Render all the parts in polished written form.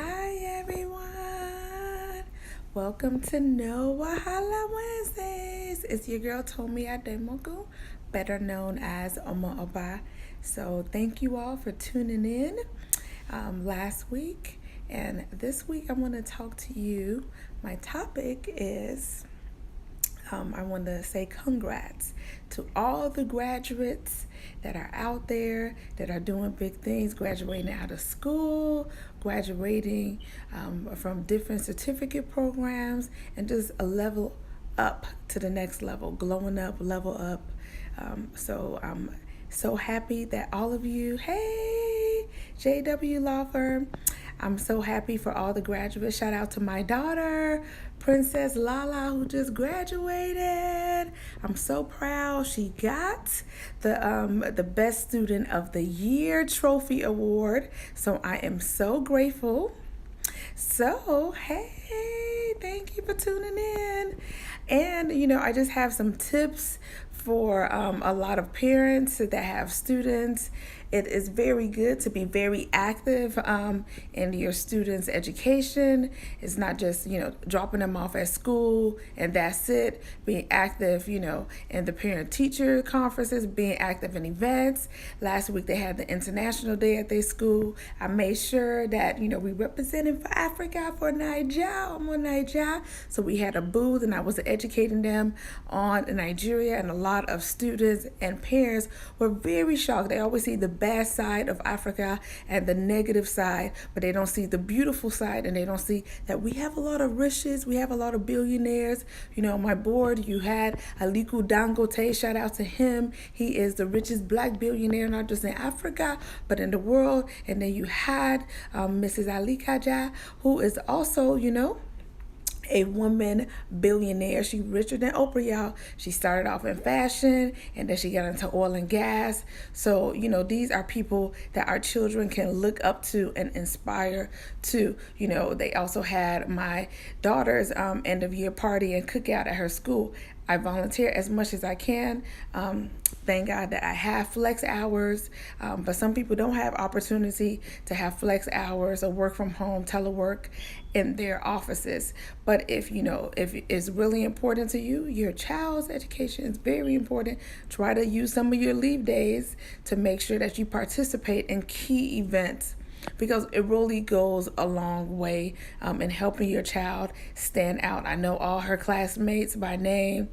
Hi everyone. Welcome to No Wahala Wednesdays. It's your girl Tomi Ademoku, better known as Oma Oba. So thank you all for tuning in last week. And this week I want to talk to you. My topic is I want to say congrats to all the graduates that are out there that are doing big things, graduating out of school, graduating from different certificate programs, and just a level up to the next level, glowing up, level up. So I'm so happy that all of you, hey, JW Law Firm, I'm so happy for all the graduates. Shout out to my daughter, Princess Lala, who just graduated. I'm so proud. She got the Best Student of the Year Trophy Award. So I am so grateful. So, hey, thank you for tuning in. And, I just have some tips for a lot of parents that have students. It is very good to be very active in your students' education. It's not just, dropping them off at school and that's it. Being active, in the parent-teacher conferences, being active in events. Last week they had the International Day at their school. I made sure that, we represented for Africa for Nigeria. I'm on Nigeria. So we had a booth and I was educating them on Nigeria, and a lot of students and parents were very shocked. They always see the bad side of Africa and the negative side, but they don't see the beautiful side, and they don't see that we have a lot of riches, we have a lot of billionaires. On my board you had Aliko Dangote, shout out to him. He is the richest black billionaire, not just in Africa, but in the world. And then you had Mrs. Ali Kaja, who is also, a woman billionaire. She richer than Oprah, y'all. She started off in fashion and then she got into oil and gas. So, these are people that our children can look up to and inspire to. They also had my daughter's end of year party and cookout at her school. I volunteer as much as I can. Thank God that I have flex hours, but some people don't have opportunity to have flex hours or work from home, telework in their offices. But if it's really important to you, your child's education is very important. Try to use some of your leave days to make sure that you participate in key events, because it really goes a long way in helping your child stand out. I know all her classmates by name.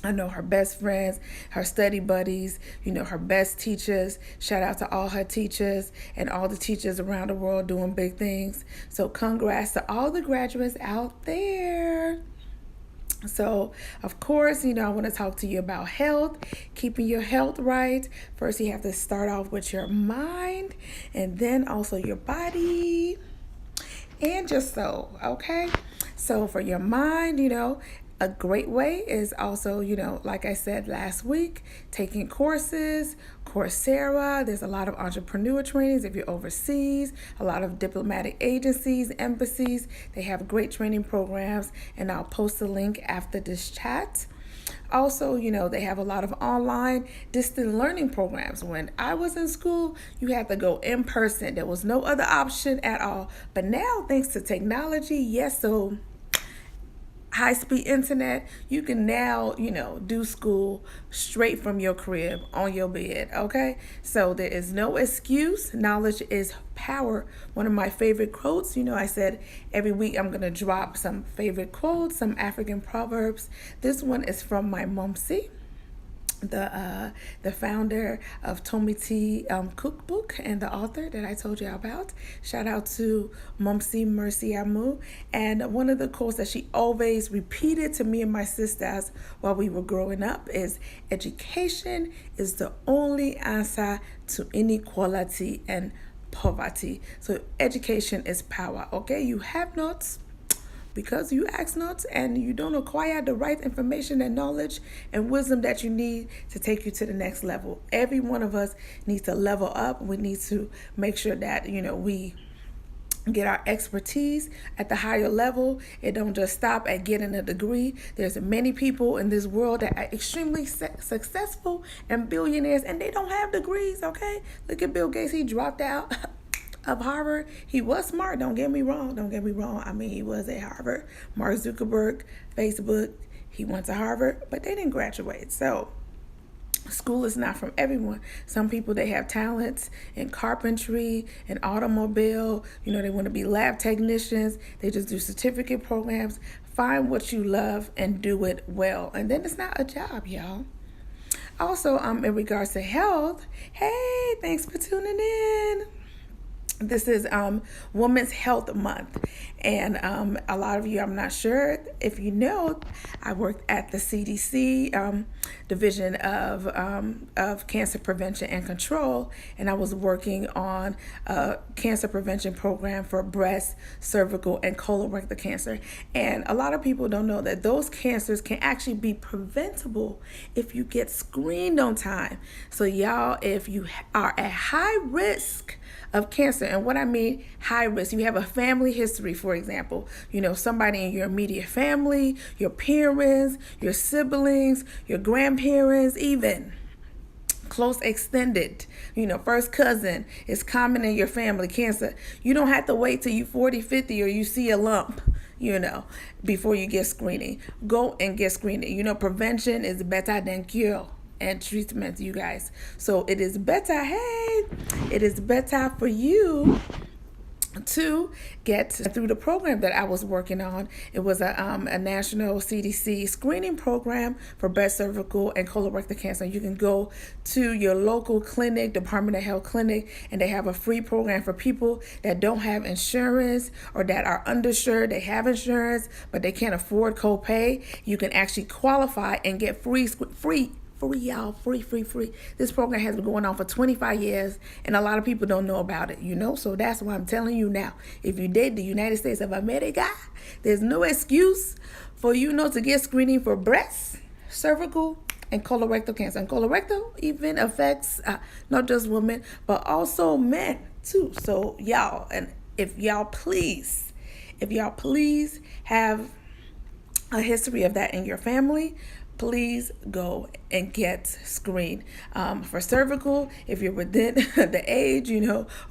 I know her best friends, her study buddies, her best teachers. Shout out to all her teachers and all the teachers around the world doing big things. So congrats to all the graduates out there. So, of course, I want to talk to you about health, keeping your health right. First, you have to start off with your mind, and then also your body and your soul, okay? So for your mind, a great way is also, like I said last week, taking courses, Coursera. There's a lot of entrepreneur trainings if you're overseas, a lot of diplomatic agencies, embassies. They have great training programs, and I'll post a link after this chat. Also, they have a lot of online distant learning programs. When I was in school, you had to go in person. There was no other option at all. But now, thanks to technology, yes, so high-speed internet, you can now, do school straight from your crib on your bed, okay? So there is no excuse. Knowledge is power. One of my favorite quotes, I said every week I'm going to drop some favorite quotes, some African proverbs. This one is from my momsy, the founder of Tomi T Cookbook and the author that I told you about. Shout out to Momsi Mercy Amu. And one of the quotes that she always repeated to me and my sisters while we were growing up is, education is the only answer to inequality and poverty. So education is power, okay? You have not because you ask not, and you don't acquire the right information and knowledge and wisdom that you need to take you to the next level. Every one of us needs to level up. We need to make sure that, we get our expertise at the higher level. It don't just stop at getting a degree. There's many people in this world that are extremely successful and billionaires, and they don't have degrees, okay? Look at Bill Gates. He dropped out of Harvard. He was smart, don't get me wrong. I mean, he was at Harvard. Mark Zuckerberg, Facebook, he went to Harvard, but they didn't graduate. So school is not from everyone. Some people, they have talents in carpentry and automobile. They want to be lab technicians. They just do certificate programs. Find what you love and do it well. And then it's not a job, y'all. Also, in regards to health, hey, thanks for tuning in. This is Women's Health Month, and a lot of you, I'm not sure if you know, I worked at the CDC Division of Cancer Prevention and Control, and I was working on a cancer prevention program for breast, cervical, and colorectal cancer. And a lot of people don't know that those cancers can actually be preventable if you get screened on time. So y'all, if you are at high risk of cancer, and what I mean high risk, you have a family history, for example, somebody in your immediate family, your parents, your siblings, your grandparents, even close extended, first cousin is common in your family, cancer. You don't have to wait till you 40, 50 or you see a lump, before you get screening. Go and get screening. Prevention is better than cure and treatment, you guys. So it is better for you to get through the program that I was working on. It was a national CDC screening program for breast, cervical, and colorectal cancer. You can go to your local clinic, Department of Health clinic, and they have a free program for people that don't have insurance or that are underinsured. They have insurance, but they can't afford copay. You can actually qualify and get free, y'all, free. This program has been going on for 25 years, and a lot of people don't know about it, so that's why I'm telling you now. If you did the United States of America, there's no excuse for to get screening for breast, cervical, and colorectal cancer. And colorectal even affects not just women, but also men too. So y'all, and if y'all please have a history of that in your family, please go and get screened. For cervical, if you're within the age,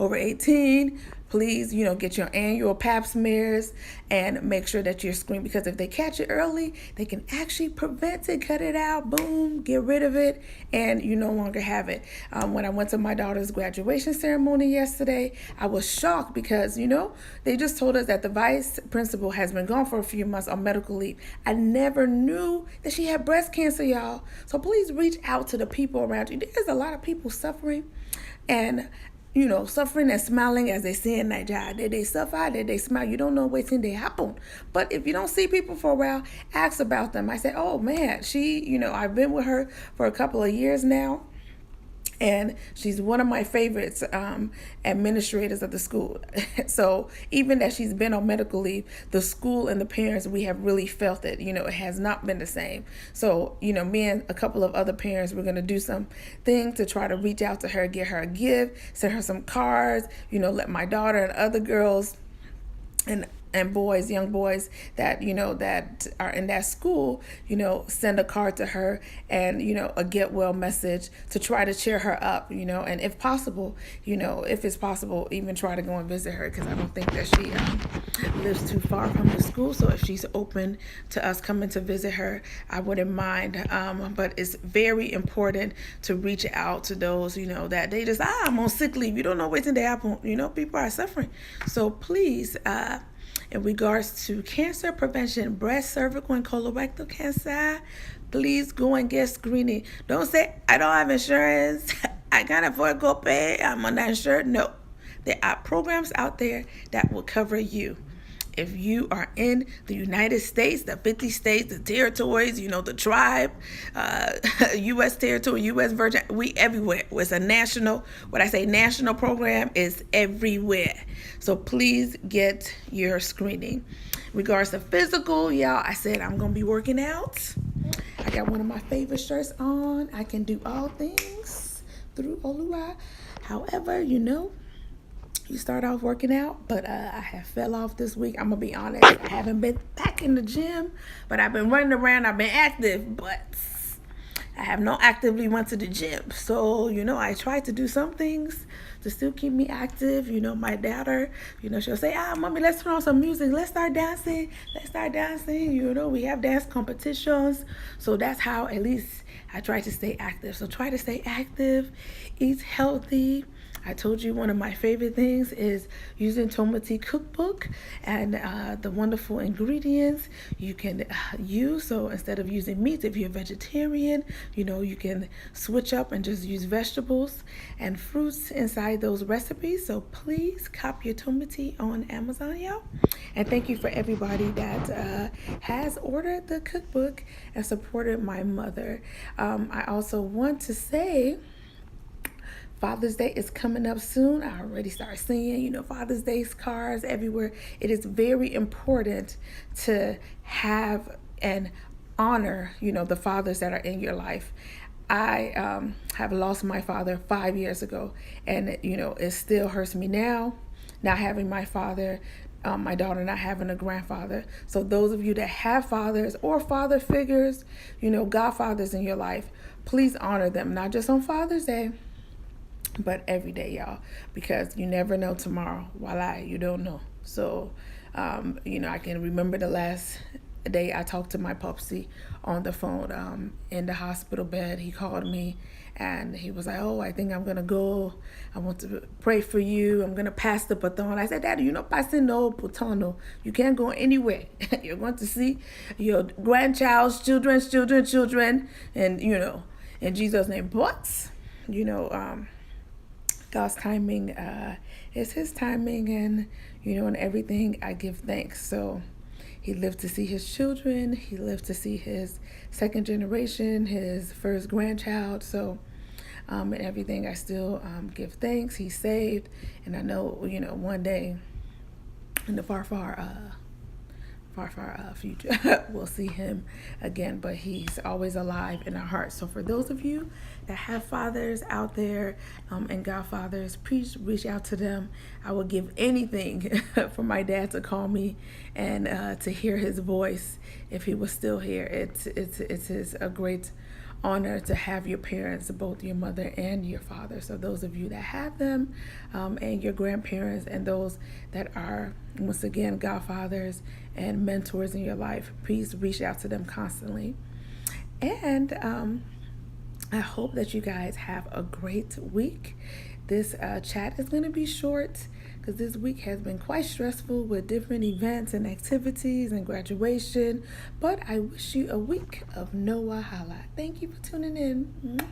over 18, please, get your annual pap smears and make sure that you're screened, because if they catch it early, they can actually prevent it, cut it out, boom, get rid of it, and you no longer have it. When I went to my daughter's graduation ceremony yesterday, I was shocked because, they just told us that the vice principal has been gone for a few months on medical leave. I never knew that she had breast cancer, y'all. So please reach out to the people around you. There's a lot of people suffering, and suffering and smiling as they say in Nigeria. Did they suffer? Did they smile? You don't know what's in they happen. But if you don't see people for a while, ask about them. I said, oh man, she, I've been with her for a couple of years now. And she's one of my favorites administrators of the school. So even that she's been on medical leave, the school and the parents, we have really felt it. It has not been the same. So, me and a couple of other parents, we're going to do something to try to reach out to her, get her a gift, send her some cards, let my daughter and other girls and boys, young boys that, that are in that school, send a card to her and, a get well message to try to cheer her up, and if possible, if it's possible, even try to go and visit her, because I don't think that she lives too far from the school. So if she's open to us coming to visit her, I wouldn't mind. But it's very important to reach out to those, that they just, I'm on sick leave. You don't know what's in their happen. People are suffering. So please, in regards to cancer prevention, breast, cervical, and colorectal cancer, please go and get screening. Don't say, I don't have insurance, I can't afford copay, I'm uninsured. No, there are programs out there that will cover you. If you are in the United States, the 50 states, the territories, the tribe, U.S. territory, U.S. Virgin, we everywhere. It's a national, what I say national program is everywhere. So please get your screening. Regards to physical, y'all, I said I'm going to be working out. I got one of my favorite shirts on. I can do all things through Oluwa. However, you start off working out, but I have fell off this week. I'm going to be honest. I haven't been back in the gym, but I've been running around. I've been active, but I have not actively went to the gym. So, I try to do some things to still keep me active. My daughter, she'll say, mommy, let's turn on some music. Let's start dancing. Let's start dancing. We have dance competitions. So that's how at least I try to stay active. So try to stay active, eat healthy. I told you one of my favorite things is using Tomati cookbook and the wonderful ingredients you can use. So instead of using meat, if you're a vegetarian, you can switch up and just use vegetables and fruits inside those recipes. So please copy your Tomati on Amazon, y'all. And thank you for everybody that has ordered the cookbook and supported my mother. I also want to say, Father's Day is coming up soon. I already started seeing, Father's Day cards everywhere. It is very important to have and honor, the fathers that are in your life. I have lost my father 5 years ago, and, it still hurts me now, not having my father, my daughter not having a grandfather. So those of you that have fathers or father figures, godfathers in your life, please honor them, not just on Father's Day, but every day, y'all, because you never know tomorrow. Voila, you don't know. So, I can remember the last day I talked to my popsy on the phone in the hospital bed. He called me and he was like, oh, I think I'm going to go. I want to pray for you. I'm going to pass the baton. I said, Daddy, you're not passing no baton. No. You can't go anywhere. You're going to see your grandchild's children, and, in Jesus' name. But, God's timing is his timing, and in everything I give thanks. So he lived to see his children, he lived to see his second generation, his first grandchild. So in everything I still give thanks. He's saved, and I know one day in the far future we'll see him again, but he's always alive in our hearts. So for those of you that have fathers out there and godfathers, please reach out to them. I would give anything for my dad to call me and to hear his voice if he was still here. It's a great honor to have your parents, both your mother and your father. So those of you that have them and your grandparents and those that are, once again, godfathers and mentors in your life, please reach out to them constantly. And I hope that you guys have a great week. This chat is going to be short because this week has been quite stressful with different events and activities and graduation. But I wish you a week of no wahala. Thank you for tuning in.